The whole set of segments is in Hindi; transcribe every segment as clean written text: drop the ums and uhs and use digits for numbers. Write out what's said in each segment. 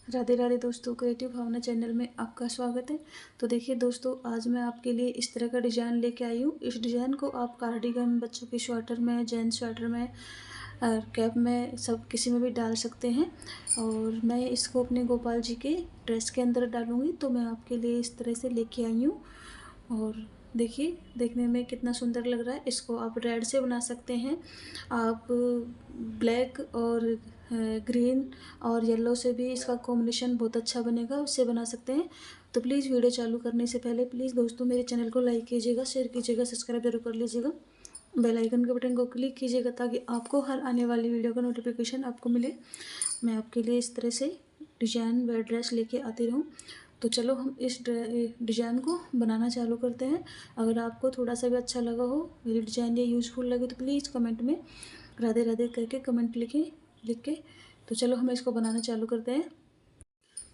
राधे राधे दोस्तों, क्रिएटिव भावना चैनल में आपका स्वागत है। तो देखिए दोस्तों, आज मैं आपके लिए इस तरह का डिज़ाइन लेके आई हूँ। इस डिज़ाइन को आप कार्डिगन, बच्चों के स्वेटर में, जेंट्स स्वेटर में, कैप में, सब किसी में भी डाल सकते हैं। और मैं इसको अपने गोपाल जी के ड्रेस के अंदर डालूँगी, तो मैं आपके लिए इस तरह से लेके आई हूँ। और देखिए, देखने में कितना सुंदर लग रहा है। इसको आप रेड से बना सकते हैं, आप ब्लैक और ग्रीन और येलो से भी इसका कॉम्बिनेशन बहुत अच्छा बनेगा, उससे बना सकते हैं। तो प्लीज़ वीडियो चालू करने से पहले प्लीज़ दोस्तों मेरे चैनल को लाइक कीजिएगा, शेयर कीजिएगा, सब्सक्राइब जरूर कर लीजिएगा, बेल आइकन के बटन को क्लिक कीजिएगा ताकि आपको हर आने वाली वीडियो का नोटिफिकेशन आपको मिले। मैं आपके लिए इस तरह से डिजाइन व ड्रेस लेके आती रहूँ। तो चलो हम इस डिज़ाइन को बनाना चालू करते हैं। अगर आपको थोड़ा सा भी अच्छा लगा हो, मेरी डिज़ाइन ये यूज़फुल लगे, तो प्लीज़ कमेंट में राधे राधे करके कमेंट लिख के। तो चलो हम इसको बनाना चालू करते हैं।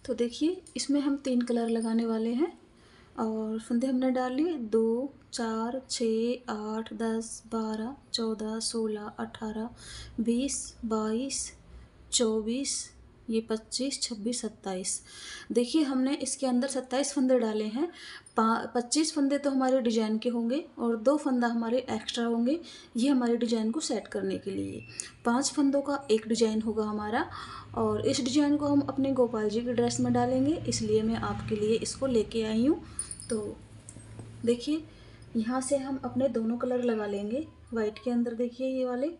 तो देखिए, इसमें हम 3 कलर लगाने वाले हैं और फंदे हमने डाल लिए 2, 4, 6, 8, 10, 12, 14, 16, 18, 20, 22, 24, ये 25, 26, 27। देखिए, हमने इसके अंदर 27 फंदे डाले हैं। 25 फंदे तो हमारे डिजाइन के होंगे और 2 फंदा हमारे एक्स्ट्रा होंगे, ये हमारे डिजाइन को सेट करने के लिए। 5 फंदों का एक डिजाइन होगा हमारा। और इस डिजाइन को हम अपने गोपाल जी की ड्रेस में डालेंगे, इसलिए मैं आपके लिए इसको लेके आई हूँ। तो देखिए, यहाँ से हम अपने दोनों कलर लगा लेंगे। वाइट के अंदर देखिए ये वाले,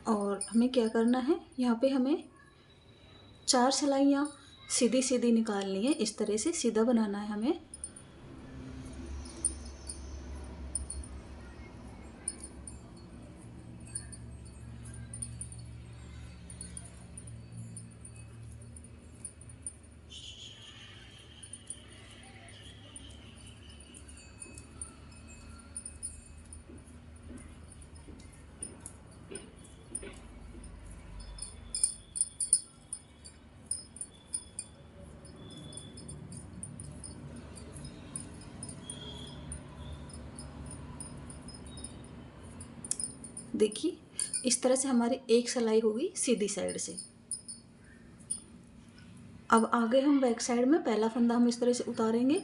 और हमें क्या करना है, यहाँ पे हमें 4 सिलाइयाँ सीधी सीधी निकालनी है। इस तरह से सीधा बनाना है हमें। देखिए, इस तरह से हमारी एक सिलाई होगी सीधी साइड से। अब आगे हम बैक साइड में पहला फंदा हम इस तरह से उतारेंगे।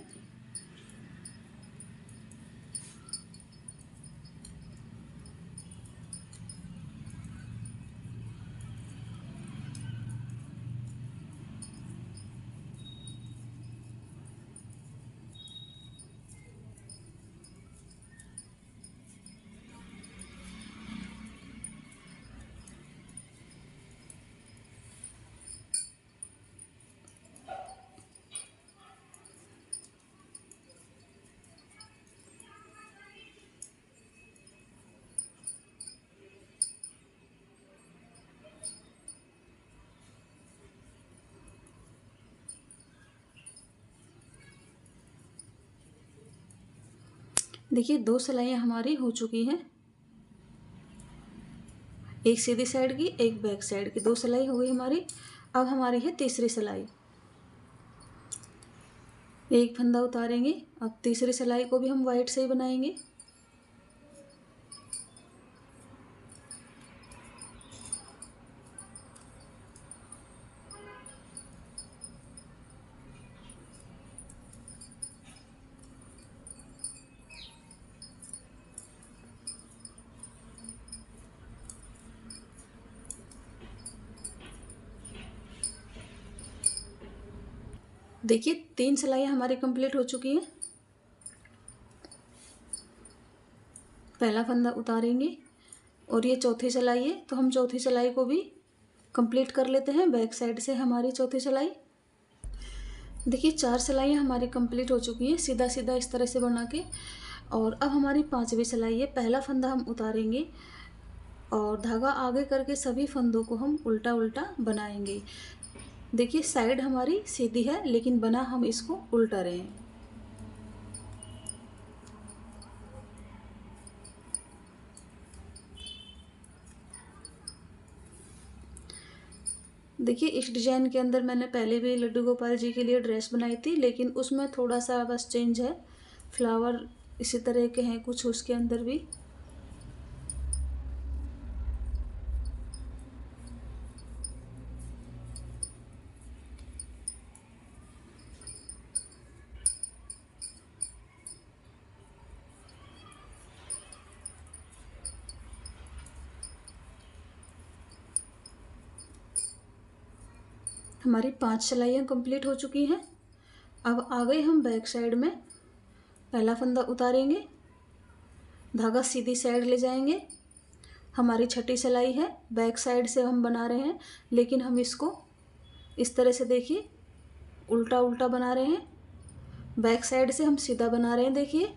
देखिए, 2 सिलाइयाँ हमारी हो चुकी हैं, एक सीधी साइड की, एक बैक साइड की। 2 सिलाई हो गई हमारी। अब हमारी है तीसरी सिलाई। एक फंदा उतारेंगे। अब तीसरी सिलाई को भी हम वाइट से ही बनाएंगे। देखिए, 3 सिलाइयाँ हमारी कंप्लीट हो चुकी हैं। पहला फंदा उतारेंगे और ये चौथी सिलाई है, तो हम चौथी सिलाई को भी कंप्लीट कर लेते हैं। बैक साइड से हमारी चौथी सिलाई। देखिए, 4 सिलाइयाँ हमारी कंप्लीट हो चुकी हैं सीधा सीधा इस तरह से बना के। और अब हमारी 5वीं सिलाई है। पहला फंदा हम उतारेंगे और धागा आगे करके सभी फंदों को हम उल्टा उल्टा बनाएंगे। देखिए, साइड हमारी सीधी है लेकिन बना हम इसको उल्टा रहे हैं। देखिए इस डिज़ाइन के अंदर मैंने पहले भी लड्डू गोपाल जी के लिए ड्रेस बनाई थी, लेकिन उसमें थोड़ा सा बस चेंज है। फ्लावर इसी तरह के हैं कुछ उसके अंदर भी। हमारी 5 सिलाइयाँ कंप्लीट हो चुकी हैं। अब आ गए हम बैक साइड में। पहला फंदा उतारेंगे, धागा सीधी साइड ले जाएंगे। हमारी छठी सिलाई है, बैक साइड से हम बना रहे हैं, लेकिन हम इसको इस तरह से देखिए उल्टा उल्टा बना रहे हैं। बैक साइड से हम सीधा बना रहे हैं देखिए,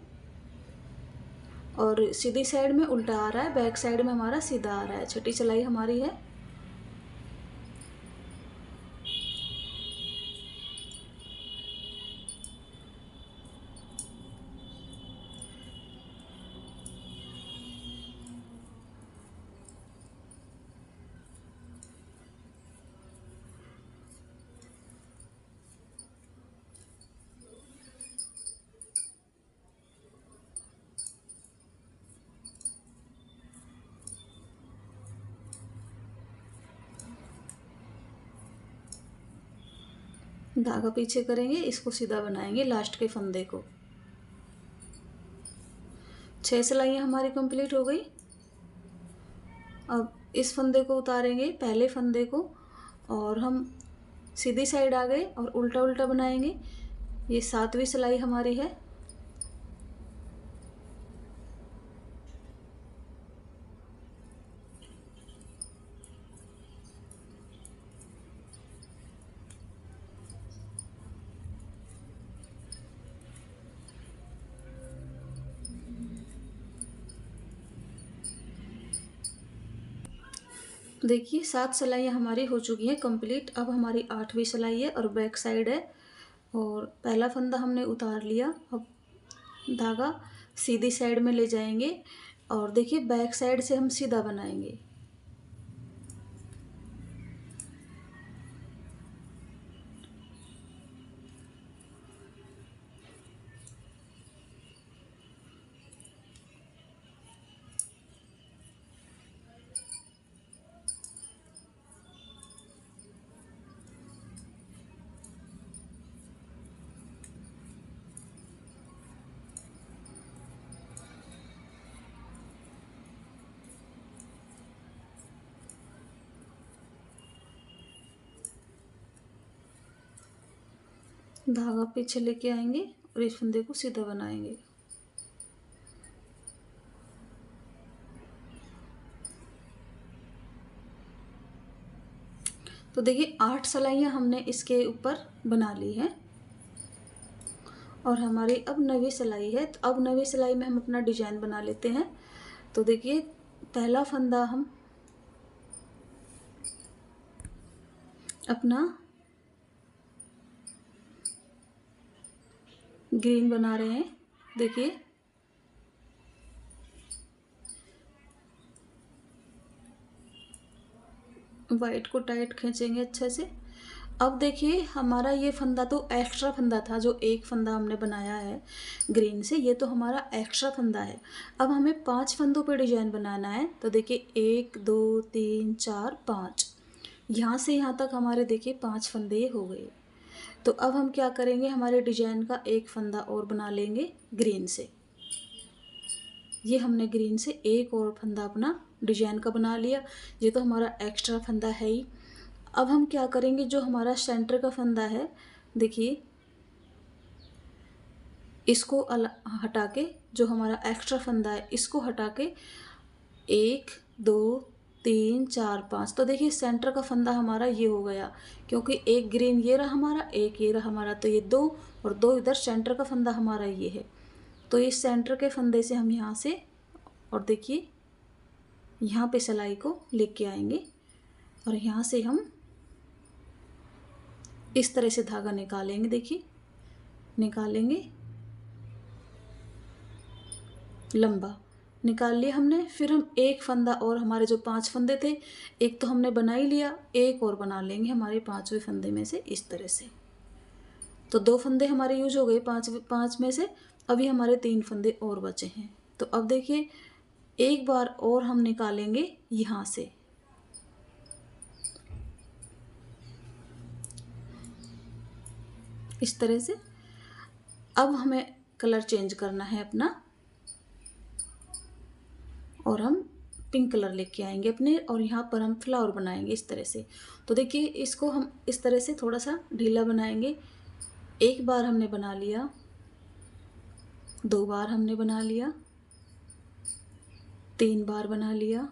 और सीधी साइड में उल्टा आ रहा है, बैक साइड में हमारा सीधा आ रहा है। छठी सिलाई हमारी है। धागा पीछे करेंगे, इसको सीधा बनाएंगे लास्ट के फंदे को। 6 सिलाइयाँ हमारी कंप्लीट हो गई। अब इस फंदे को उतारेंगे, पहले फंदे को, और हम सीधी साइड आ गए और उल्टा उल्टा बनाएंगे। ये 7वीं सिलाई हमारी है। देखिए 7 सिलाइयाँ हमारी हो चुकी हैं कंप्लीट। अब हमारी 8वीं सिलाई है और बैक साइड है, और पहला फंदा हमने उतार लिया। अब धागा सीधी साइड में ले जाएंगे और देखिए बैक साइड से हम सीधा बनाएंगे। धागा पीछे लेके आएंगे और इस फंदे को सीधा बनाएंगे। तो देखिए 8 सिलाइयाँ हमने इसके ऊपर बना ली हैं, और हमारी अब 9वीं सिलाई है। तो अब 9वीं सिलाई में हम अपना डिजाइन बना लेते हैं। तो देखिए पहला फंदा हम अपना ग्रीन बना रहे हैं। देखिए वाइट को टाइट खींचेंगे अच्छे से। अब देखिए हमारा ये फंदा तो एक्स्ट्रा फंदा था, जो एक फंदा हमने बनाया है ग्रीन से, ये तो हमारा एक्स्ट्रा फंदा है। अब हमें 5 फंदों पे डिजाइन बनाना है। तो देखिए 1 2 3 4 5, यहाँ से यहाँ तक हमारे देखिए 5 फंदे हो गए। तो अब हम क्या करेंगे, हमारे डिजाइन का एक फंदा और बना लेंगे ग्रीन से। ये हमने ग्रीन से एक और फंदा अपना डिजाइन का बना लिया। ये तो हमारा एक्स्ट्रा फंदा है ही। अब हम क्या करेंगे, जो हमारा सेंटर का फंदा है देखिए, इसको हटा के, जो हमारा एक्स्ट्रा फंदा है इसको हटा के 1 2 3 4 5, तो देखिए सेंटर का फंदा हमारा ये हो गया, क्योंकि एक ग्रीन ये रहा हमारा, एक ये रहा हमारा, तो ये 2 और 2 इधर, सेंटर का फंदा हमारा ये है। तो इस सेंटर के फंदे से हम यहाँ से, और देखिए यहाँ पे सिलाई को लेके आएंगे, और यहाँ से हम इस तरह से धागा निकालेंगे। देखिए निकालेंगे लंबा, निकाल लिया हमने। फिर हम एक फंदा और, हमारे जो 5 फंदे थे, एक तो हमने बना ही लिया, एक और बना लेंगे हमारे 5वें फंदे में से इस तरह से। तो 2 फंदे हमारे यूज हो गए 5 में से। अभी हमारे 3 फंदे और बचे हैं। तो अब देखिए एक बार और हम निकालेंगे यहाँ से, इस तरह से। अब हमें कलर चेंज करना है अपना, और हम पिंक कलर लेके आएंगे अपने, और यहाँ पर हम फ्लावर बनाएंगे इस तरह से। तो देखिए इसको हम इस तरह से थोड़ा सा ढीला बनाएंगे। एक बार हमने बना लिया, 2 बार हमने बना लिया, 3 बार बना लिया,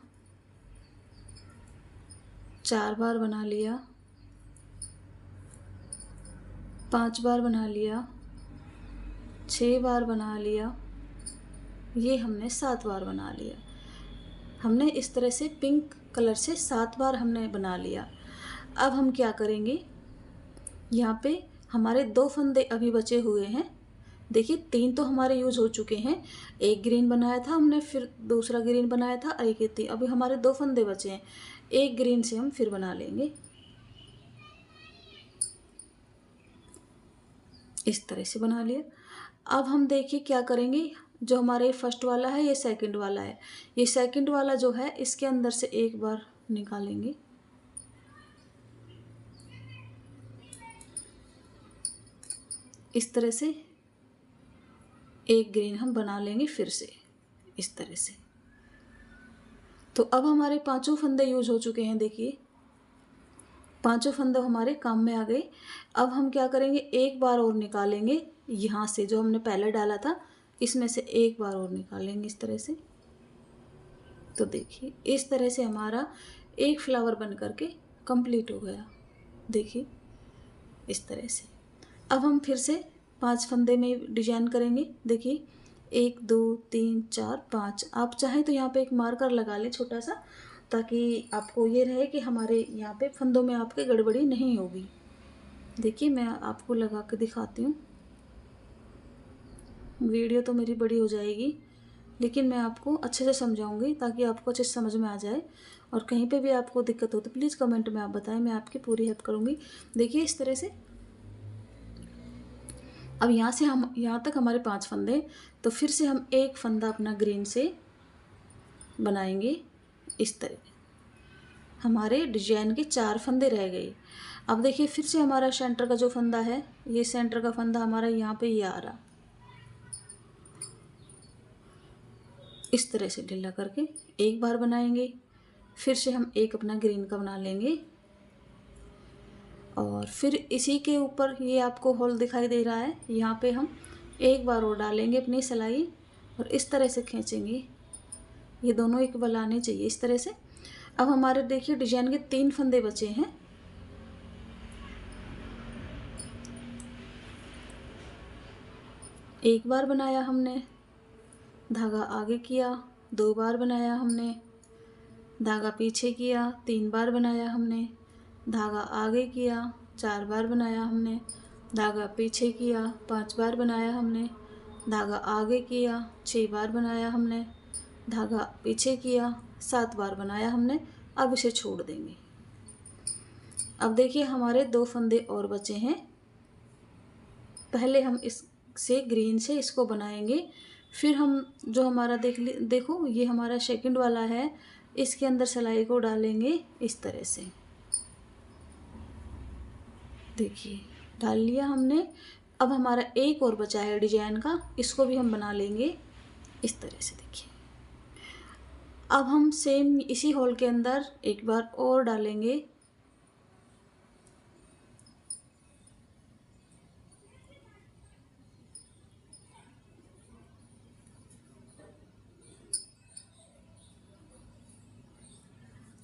4 बार बना लिया, 5 बार बना लिया, 6 बार बना लिया, ये हमने 7 बार बना लिया। हमने इस तरह से पिंक कलर से 7 बार हमने बना लिया। अब हम क्या करेंगे, यहाँ पे हमारे 2 फंदे अभी बचे हुए हैं। देखिए 3 तो हमारे यूज हो चुके हैं, एक ग्रीन बनाया था हमने, फिर दूसरा ग्रीन बनाया था, एक ही थी। अभी हमारे 2 फंदे बचे हैं, एक ग्रीन से हम फिर बना लेंगे इस तरह से बना लिया। अब हम देखिए क्या करेंगे, जो हमारे फर्स्ट वाला है ये सेकंड वाला है, ये सेकंड वाला जो है इसके अंदर से एक बार निकालेंगे, इस तरह से एक ग्रीन हम बना लेंगे फिर से इस तरह से। तो अब हमारे 5 फंदे यूज हो चुके हैं। देखिए 5 फंदे हमारे काम में आ गए। अब हम क्या करेंगे, एक बार और निकालेंगे यहाँ से, जो हमने पहले डाला था इसमें से एक बार और निकालेंगे इस तरह से। तो देखिए इस तरह से हमारा एक फ्लावर बन करके कंप्लीट हो गया। देखिए इस तरह से। अब हम फिर से 5 फंदे में डिजाइन करेंगे। देखिए 1 2 3 4 5। आप चाहें तो यहाँ पे एक मार्कर लगा लें छोटा सा, ताकि आपको ये रहे कि हमारे यहाँ पे फंदों में आपके गड़बड़ी नहीं होगी। देखिए मैं आपको लगा के दिखाती हूँ। वीडियो तो मेरी बड़ी हो जाएगी, लेकिन मैं आपको अच्छे से समझाऊंगी ताकि आपको अच्छे से समझ में आ जाए। और कहीं पे भी आपको दिक्कत हो तो प्लीज़ कमेंट में आप बताएं, मैं आपकी पूरी हेल्प करूँगी। देखिए इस तरह से। अब यहाँ से हम, यहाँ तक हमारे 5 फंदे, तो फिर से हम एक फंदा अपना ग्रीन से बनाएंगे इस तरह। हमारे डिजाइन के 4 फंदे रह गए। अब देखिए फिर से हमारा सेंटर का जो फंदा है, ये सेंटर का फंदा हमारा यहाँ पे ये आ रहा, इस तरह से ढीला करके एक बार बनाएंगे। फिर से हम एक अपना ग्रीन का बना लेंगे, और फिर इसी के ऊपर ये आपको होल दिखाई दे रहा है, यहाँ पे हम एक बार और डालेंगे अपनी सिलाई, और इस तरह से खींचेंगे। ये दोनों इक्वल आने चाहिए इस तरह से। अब हमारे देखिए डिजाइन के 3 फंदे बचे हैं। एक बार बनाया हमने, धागा आगे किया, 2 बार बनाया हमने, धागा पीछे किया, 3 बार बनाया हमने, धागा आगे किया, 4 बार बनाया हमने, धागा पीछे किया, 5 बार बनाया हमने, धागा आगे किया, 6 बार बनाया हमने, धागा पीछे किया, 7 बार बनाया हमने। अब इसे छोड़ देंगे। अब देखिए हमारे 2 फंदे और बचे हैं। पहले हम इससे ग्रीन से इसको बनाएंगे, फिर हम जो हमारा देखो ये हमारा सेकंड वाला है, इसके अंदर सिलाई को डालेंगे इस तरह से। देखिए डाल लिया हमने। अब हमारा एक और बचा है डिजाइन का, इसको भी हम बना लेंगे इस तरह से। देखिए अब हम सेम इसी होल के अंदर एक बार और डालेंगे,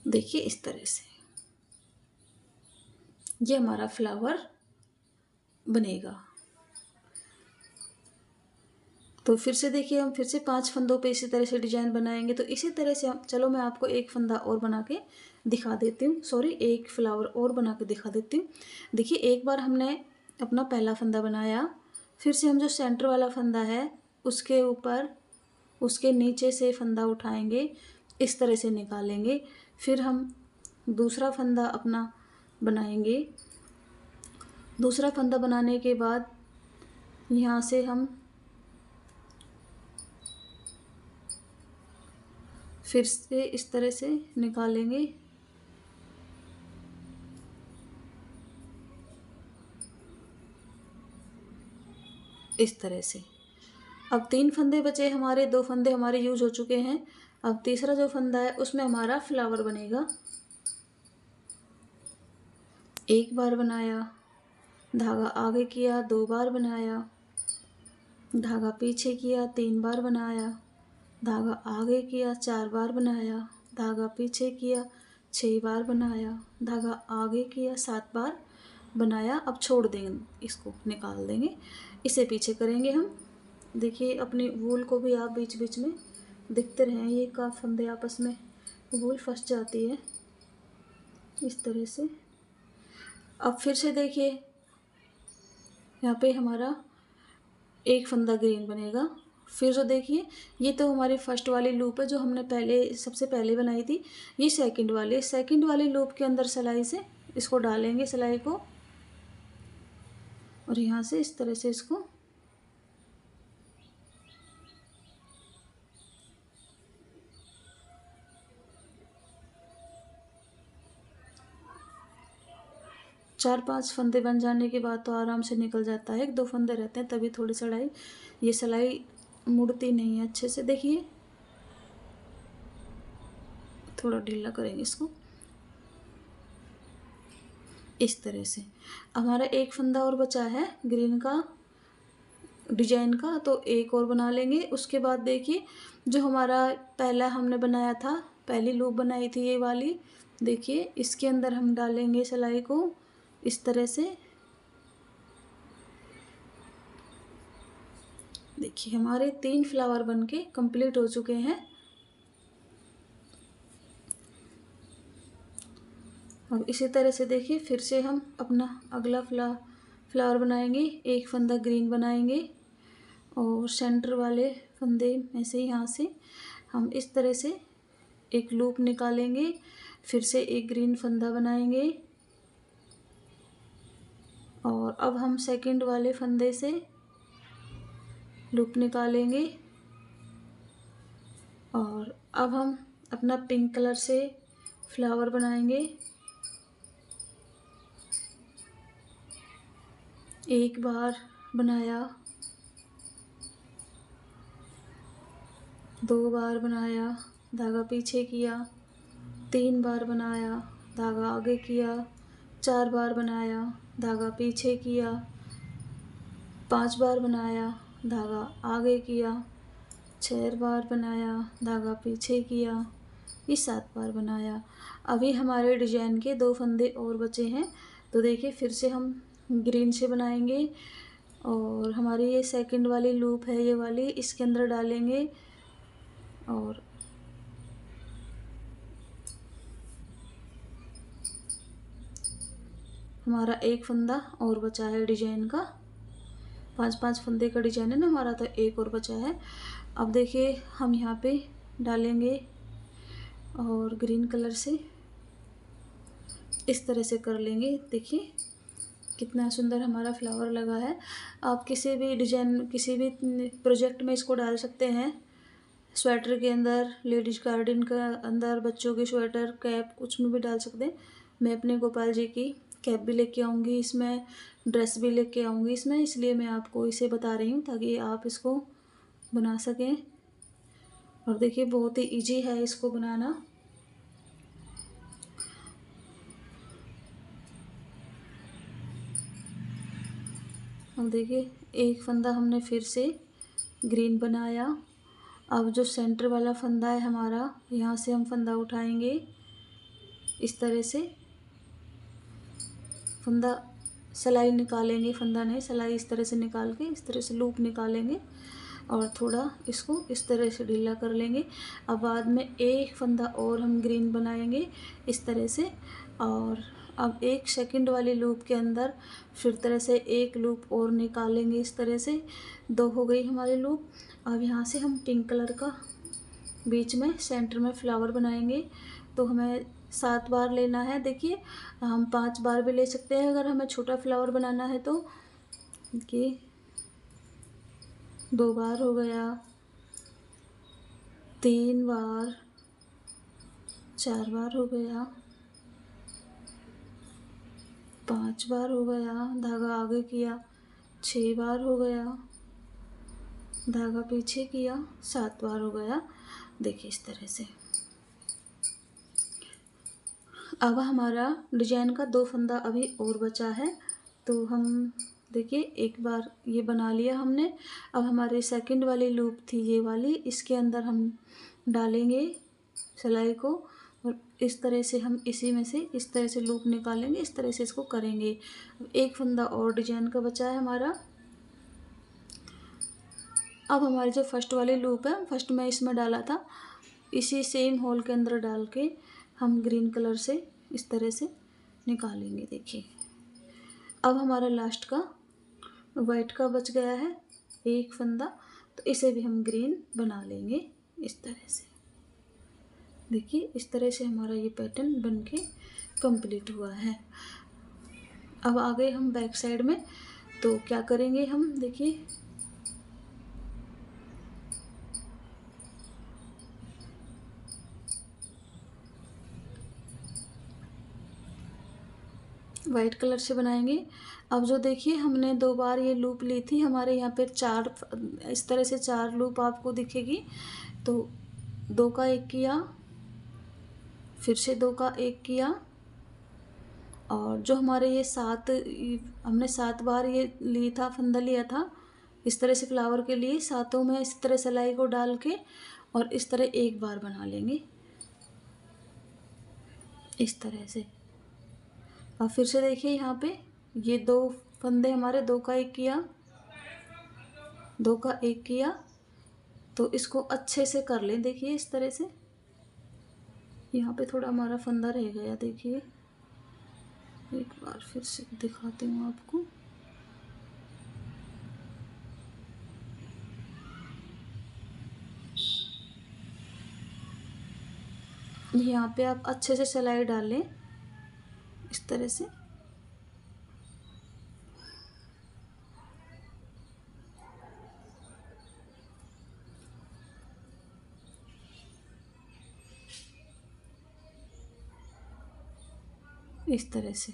देखिए इस तरह से ये हमारा फ्लावर बनेगा। तो फिर से देखिए हम फिर से 5 फंदों पे इसी तरह से डिजाइन बनाएंगे। तो इसी तरह से हम, चलो मैं आपको एक फंदा और बना के दिखा देती हूँ, सॉरी एक फ्लावर और बना के दिखा देती हूँ। देखिए एक बार हमने अपना पहला फंदा बनाया, फिर से हम जो सेंटर वाला फंदा है उसके ऊपर उसके नीचे से फंदा उठाएंगे, इस तरह से निकालेंगे। फिर हम दूसरा फंदा अपना बनाएंगे। दूसरा फंदा बनाने के बाद यहाँ से हम फिर से इस तरह से निकालेंगे। इस तरह से अब 3 फंदे बचे हमारे, 2 फंदे हमारे यूज हो चुके हैं। अब तीसरा जो फंदा है उसमें हमारा फ्लावर बनेगा। एक बार बनाया, धागा आगे किया, 2 बार बनाया, धागा पीछे किया, 3 बार बनाया, धागा आगे किया, 4 बार बनाया, धागा पीछे किया, 6 बार बनाया, धागा आगे किया, 7 बार बनाया। अब छोड़ देंगे, इसको निकाल देंगे, इसे पीछे करेंगे हम। देखिए अपनी वूल को भी आप बीच बीच में दिखते रहें, ये का फंदे आपस में वूल फंस जाती है इस तरह से। अब फिर से देखिए यहाँ पे हमारा एक फंदा ग्रीन बनेगा। फिर जो देखिए ये तो हमारी फर्स्ट वाली लूप है जो हमने पहले सबसे पहले बनाई थी। ये सेकंड वाली लूप के अंदर सिलाई से इसको डालेंगे, सिलाई को, और यहाँ से इस तरह से इसको चार 5 फंदे बन जाने के बाद तो आराम से निकल जाता है। 1-2 फंदे रहते हैं तभी थोड़ी ये सिलाई मुड़ती नहीं है अच्छे से। देखिए थोड़ा ढीला करेंगे इसको इस तरह से। हमारा एक फंदा और बचा है ग्रीन का डिजाइन का, तो एक और बना लेंगे। उसके बाद देखिए जो हमारा पहला हमने बनाया था, पहली लूप बनाई थी ये वाली, देखिए इसके अंदर हम डालेंगे सिलाई को इस तरह से। देखिए हमारे 3 फ्लावर बनके कंप्लीट हो चुके हैं। अब इसी तरह से देखिए फिर से हम अपना अगला फ्लावर बनाएंगे। एक फंदा ग्रीन बनाएंगे और सेंटर वाले फंदे में से यहाँ से हम इस तरह से एक लूप निकालेंगे। फिर से एक ग्रीन फंदा बनाएंगे और अब हम सेकंड वाले फंदे से लूप निकालेंगे और अब हम अपना पिंक कलर से फ्लावर बनाएंगे। एक बार बनाया, 2 बार बनाया, धागा पीछे किया, 3 बार बनाया, धागा आगे किया, 4 बार बनाया, धागा पीछे किया, 5 बार बनाया, धागा आगे किया, 6 बार बनाया, धागा पीछे किया, ये 7 बार बनाया। अभी हमारे डिजाइन के 2 फंदे और बचे हैं, तो देखिए फिर से हम ग्रीन से बनाएंगे और हमारी ये सेकंड वाली लूप है ये वाली, इसके अंदर डालेंगे और हमारा एक फंदा और बचा है डिजाइन का। 5-5 फंदे का डिजाइन है ना हमारा, तो एक और बचा है। अब देखिए हम यहाँ पे डालेंगे और ग्रीन कलर से इस तरह से कर लेंगे। देखिए कितना सुंदर हमारा फ्लावर लगा है। आप किसी भी डिजाइन, किसी भी प्रोजेक्ट में इसको डाल सकते हैं। स्वेटर के अंदर, लेडीज गार्डन का अंदर, बच्चों के स्वेटर, कैप, कुछ में भी डाल सकते हैं। मैं अपने गोपाल जी की कैप भी लेके आऊँगी इसमें, ड्रेस भी लेके आऊँगी इसमें, इसलिए मैं आपको इसे बता रही हूँ ताकि आप इसको बना सकें। और देखिए बहुत ही इजी है इसको बनाना। अब देखिए एक फंदा हमने फिर से ग्रीन बनाया। अब जो सेंटर वाला फंदा है हमारा, यहाँ से हम फंदा उठाएंगे इस तरह से। फंदा सिलाई निकालेंगे, फंदा नहीं सिलाई, इस तरह से निकाल के इस तरह से लूप निकालेंगे और थोड़ा इसको इस तरह से ढीला कर लेंगे। अब बाद में एक फंदा और हम ग्रीन बनाएंगे इस तरह से। और अब 1 सेकंड वाली लूप के अंदर फिर तरह से एक लूप और निकालेंगे। इस तरह से 2 हो गई हमारी लूप। अब यहाँ से हम पिंक कलर का बीच में सेंटर में फ्लावर बनाएंगे। तो हमें 7 बार लेना है। देखिए हम 5 बार भी ले सकते हैं अगर हमें छोटा फ्लावर बनाना है तो। देखिए 2 बार हो गया, 3 बार, 4 बार हो गया, 5 बार हो गया, धागा आगे किया, 6 बार हो गया, धागा पीछे किया, 7 बार हो गया। देखिए इस तरह से। अब हमारा डिजाइन का 2 फंदा अभी और बचा है। तो हम देखिए एक बार ये बना लिया हमने। अब हमारी सेकंड वाली लूप थी ये वाली, इसके अंदर हम डालेंगे सिलाई को और इस तरह से हम इसी में से इस तरह से लूप निकालेंगे। इस तरह से इसको करेंगे। अब एक फंदा और डिजाइन का बचा है हमारा। अब हमारी जो फर्स्ट वाली लूप है, फर्स्ट में इसमें डाला था, इसी सेम होल के अंदर डाल के हम ग्रीन कलर से इस तरह से निकालेंगे। देखिए अब हमारा लास्ट का वाइट का बच गया है एक फंदा, तो इसे भी हम ग्रीन बना लेंगे इस तरह से। देखिए इस तरह से हमारा ये पैटर्न बनके कंप्लीट हुआ है। अब आ गए हम बैक साइड में। तो क्या करेंगे हम, देखिए वाइट कलर से बनाएंगे। अब जो देखिए हमने 2 बार ये लूप ली थी, हमारे यहाँ पे 4 इस तरह से 4 लूप आपको दिखेगी। तो 2 का 1 किया, फिर से 2 का 1 किया, और जो हमारे ये 7 हमने 7 बार ये ली था, फंदा लिया था इस तरह से फ्लावर के लिए, सातों में इस तरह सिलाई को डाल के और इस तरह एक बार बना लेंगे इस तरह से। और फिर से देखिए यहाँ पे ये 2 फंदे हमारे 2 का 1 किया, 2 का 1 किया, तो इसको अच्छे से कर लें। देखिए इस तरह से। यहाँ पे थोड़ा हमारा फंदा रह गया, देखिए एक बार फिर से दिखाती हूँ आपको। यहाँ पे आप अच्छे से सिलाई डाल लें इस तरह से। इस तरह से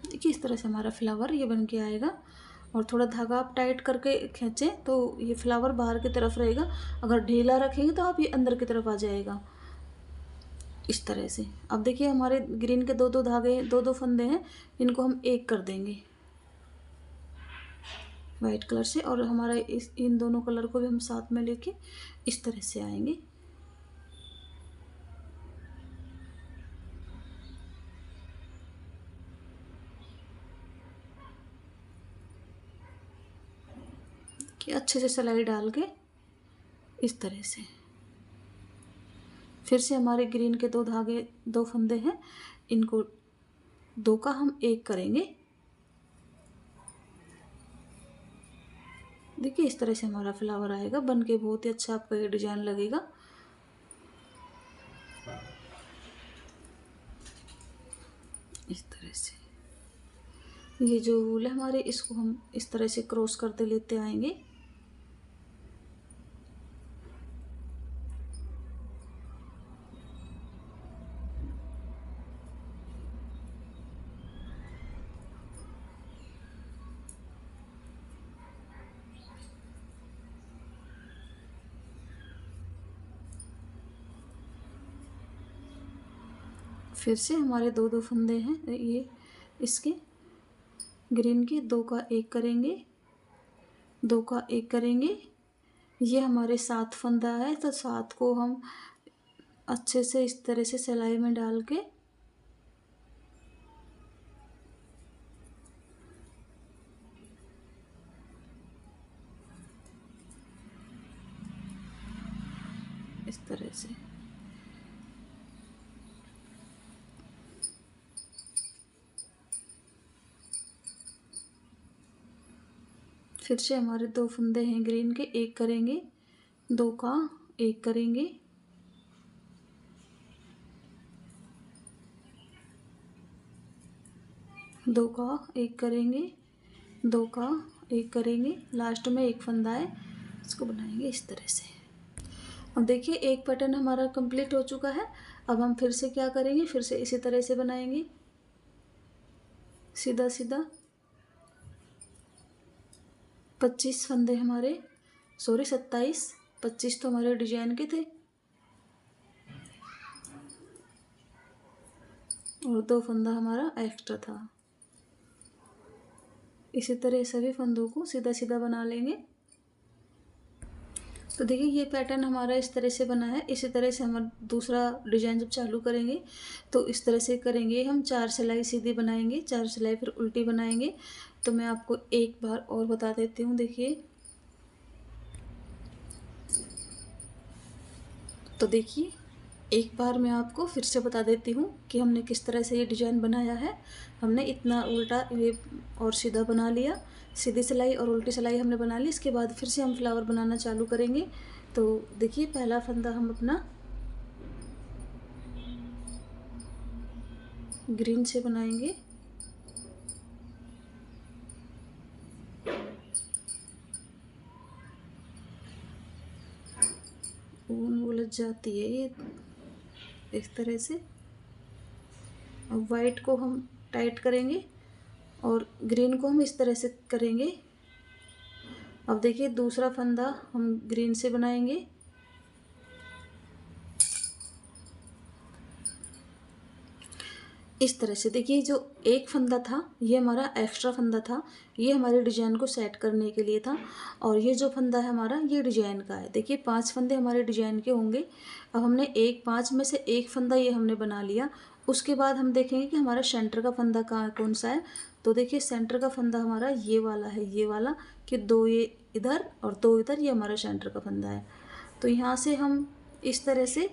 देखिए इस तरह से हमारा फ्लावर ये बन के आएगा। और थोड़ा धागा आप टाइट करके खींचें तो ये फ्लावर बाहर की तरफ रहेगा। अगर ढीला रखेंगे तो आप ये अंदर की तरफ आ जाएगा इस तरह से। अब देखिए हमारे ग्रीन के 2-2 धागे 2-2 फंदे हैं, इनको हम एक कर देंगे वाइट कलर से, और हमारा इन दोनों कलर को भी हम साथ में लेके इस तरह से आएंगे। कि अच्छे से सिलाई डाल के इस तरह से। फिर से हमारे ग्रीन के 2 धागे 2 फंदे हैं, इनको 2 का हम 1 करेंगे। देखिए इस तरह से हमारा फ्लावर आएगा बन के, बहुत ही अच्छा आपका ये डिजाइन लगेगा। इस तरह से ये जो वूल है हमारे, इसको हम इस तरह से क्रॉस करते लेते आएंगे। फिर से हमारे 2-2 फंदे हैं ये इसके ग्रीन के, 2 का 1 करेंगे, 2 का 1 करेंगे। ये हमारे 7 फंदा है, तो 7 को हम अच्छे से इस तरह से सिलाई में डाल के इस तरह से फिर से हमारे 2 फंदे हैं ग्रीन के, एक करेंगे, 2 का एक करेंगे, दो का एक करेंगे, 2 का एक करेंगे, लास्ट में एक फंदा है, इसको बनाएंगे इस तरह से। अब देखिए एक पैटर्न हमारा कंप्लीट हो चुका है। अब हम फिर से क्या करेंगे, फिर से इसी तरह से बनाएंगे, सीधा सीधा 25 फंदे हमारे, सॉरी 27, 25 तो हमारे डिजाइन के थे और 2 फंदा हमारा एक्स्ट्रा था। इसी तरह सभी फंदों को सीधा सीधा बना लेंगे। तो देखिए ये पैटर्न हमारा इस तरह से बना है। इसी तरह से हम दूसरा डिजाइन जब चालू करेंगे तो इस तरह से करेंगे, हम 4 सिलाई सीधी बनाएंगे, 4 सिलाई फिर उल्टी बनाएंगे। तो मैं आपको एक बार और बता देती हूँ, देखिए। तो देखिए एक बार मैं आपको फिर से बता देती हूँ कि हमने किस तरह से ये डिजाइन बनाया है। हमने इतना उल्टा ये और सीधा बना लिया, सीधी सिलाई और उल्टी सिलाई हमने बना ली। इसके बाद फिर से हम फ्लावर बनाना चालू करेंगे। तो देखिए पहला फंदा हम अपना ग्रीन से बनाएंगे, ऊन उलझ जाती है ये इस तरह से। अब वाइट को हम टाइट करेंगे और ग्रीन को हम इस तरह से करेंगे। अब देखिए दूसरा फंदा हम ग्रीन से बनाएंगे, इस तरह से। देखिए जो एक फंदा था ये हमारा एक्स्ट्रा फंदा था, ये हमारे डिजाइन को सेट करने के लिए था। और ये जो फंदा है हमारा ये डिजाइन का है। देखिए 5 फंदे हमारे डिजाइन के होंगे। अब हमने 5 में से एक फंदा ये हमने बना लिया। उसके बाद हम देखेंगे कि हमारा सेंटर का फंदा कहाँ कौन सा है। तो देखिए सेंटर का फंदा हमारा ये वाला है, ये वाला, कि 2 ये इधर और 2 इधर, ये हमारा सेंटर का फंदा है। तो यहाँ से हम इस तरह से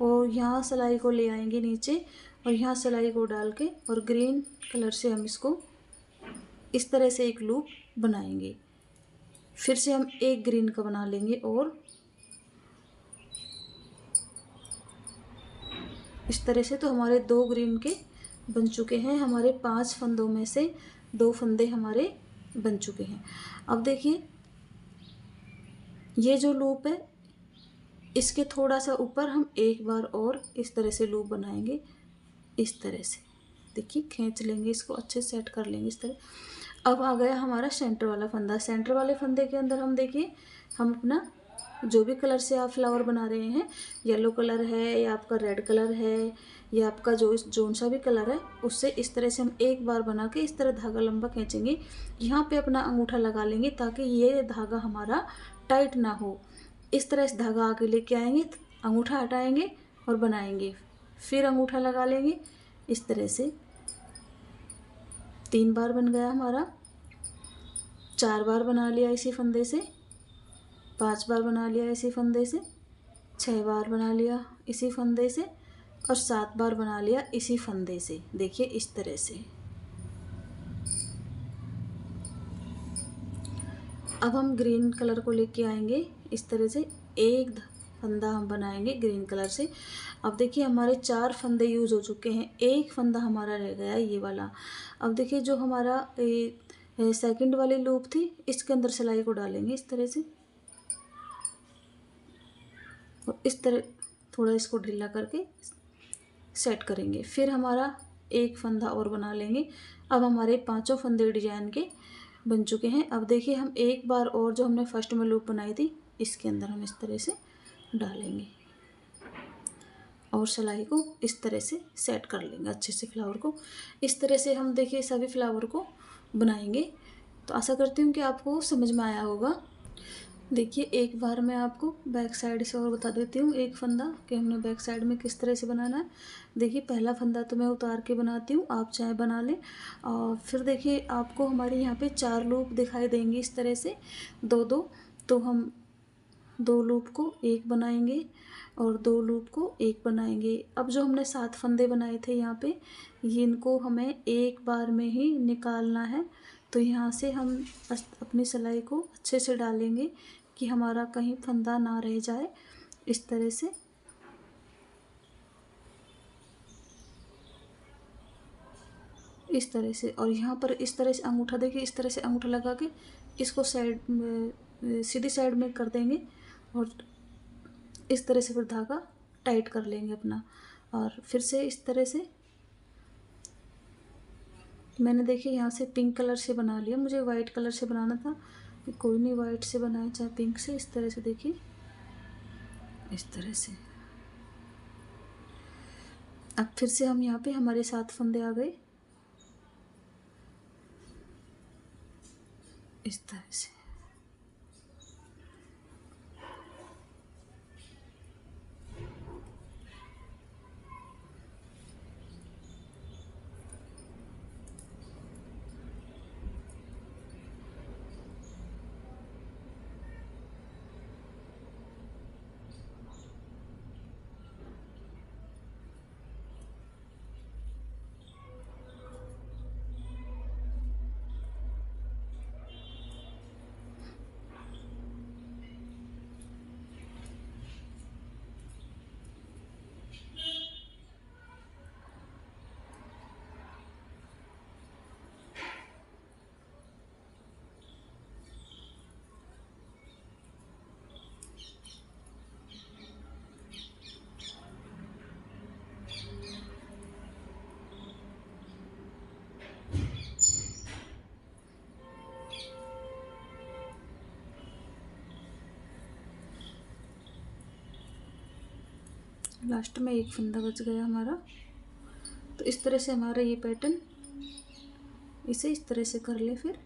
और यहाँ सिलाई को ले आएंगे नीचे और यहाँ सिलाई को डाल के और ग्रीन कलर से हम इसको इस तरह से एक लूप बनाएंगे। फिर से हम एक ग्रीन का बना लेंगे और इस तरह से। तो हमारे 2 ग्रीन के बन चुके हैं। हमारे 5 फंदों में से 2 फंदे हमारे बन चुके हैं। अब देखिए ये जो लूप है इसके थोड़ा सा ऊपर हम एक बार और इस तरह से लूप बनाएंगे, इस तरह से। देखिए खींच लेंगे इसको, अच्छे से सेट कर लेंगे इस तरह। अब आ गया हमारा सेंटर वाला फंदा। सेंटर वाले फंदे के अंदर हम देखिए हम अपना जो भी कलर से आप फ्लावर बना रहे हैं, येलो कलर है या आपका रेड कलर है या आपका जोन सा भी कलर है, उससे इस तरह से हम एक बार बना के इस तरह धागा लंबा खींचेंगे। यहाँ पे अपना अंगूठा लगा लेंगे ताकि ये धागा हमारा टाइट ना हो। इस तरह से धागा आगे लेके आएंगे, अंगूठा हटाएंगे और बनाएंगे, फिर अंगूठा लगा लेंगे इस तरह से। 3 बार बन गया हमारा, 4 बार बना लिया इसी फंदे से, 5 बार बना लिया इसी फंदे से, 6 बार बना लिया इसी फंदे से और 7 बार बना लिया इसी फंदे से। देखिए इस तरह से। अब हम ग्रीन कलर को लेके आएंगे इस तरह से, एक फंदा हम बनाएंगे ग्रीन कलर से। अब देखिए हमारे 4 फंदे यूज़ हो चुके हैं, एक फंदा हमारा रह गया ये वाला। अब देखिए जो हमारा सेकंड वाली लूप थी इसके अंदर सिलाई को डालेंगे इस तरह से और इस तरह थोड़ा इसको ढीला करके सेट करेंगे। फिर हमारा एक फंदा और बना लेंगे। अब हमारे 5 फंदे डिजाइन के बन चुके हैं। अब देखिए हम एक बार और जो हमने फर्स्ट में लूप बनाई थी इसके अंदर हम इस तरह से डालेंगे और सिलाई को इस तरह से सेट कर लेंगे अच्छे से फ्लावर को। इस तरह से हम देखिए सभी फ्लावर को बनाएंगे। तो आशा करती हूँ कि आपको समझ में आया होगा। देखिए एक बार मैं आपको बैक साइड से और बता देती हूँ एक फंदा कि हमने बैक साइड में किस तरह से बनाना है। देखिए पहला फंदा तो मैं उतार के बनाती हूँ, आप चाहे बना लें। और फिर देखिए आपको हमारे यहाँ पे 4 लूप दिखाई देंगे इस तरह से, 2-2। तो हम 2 लूप को एक बनाएंगे और 2 लूप को एक बनाएंगे। अब जो हमने 7 फंदे बनाए थे यहाँ पे, इनको हमें एक बार में ही निकालना है। तो यहाँ से हम अपनी सिलाई को अच्छे से डालेंगे कि हमारा कहीं फंदा ना रह जाए। इस तरह से और यहाँ पर इस तरह से अंगूठा, देखिए इस तरह से अंगूठा लगा के इसको साइड में, सीधी साइड में कर देंगे और इस तरह से फिर धागा टाइट कर लेंगे अपना। और फिर से इस तरह से मैंने देखिए यहाँ से पिंक कलर से बना लिया, मुझे वाइट कलर से बनाना था, कोई नहीं, वाइट से बनाए चाहे पिंक से। इस तरह से देखिए, इस तरह से। अब फिर से हम यहाँ पे हमारे 7 फंदे आ गए, इस तरह से। लास्ट में एक फंदा बच गया हमारा। तो इस तरह से हमारा ये पैटर्न, इसे इस तरह से कर ले फिर।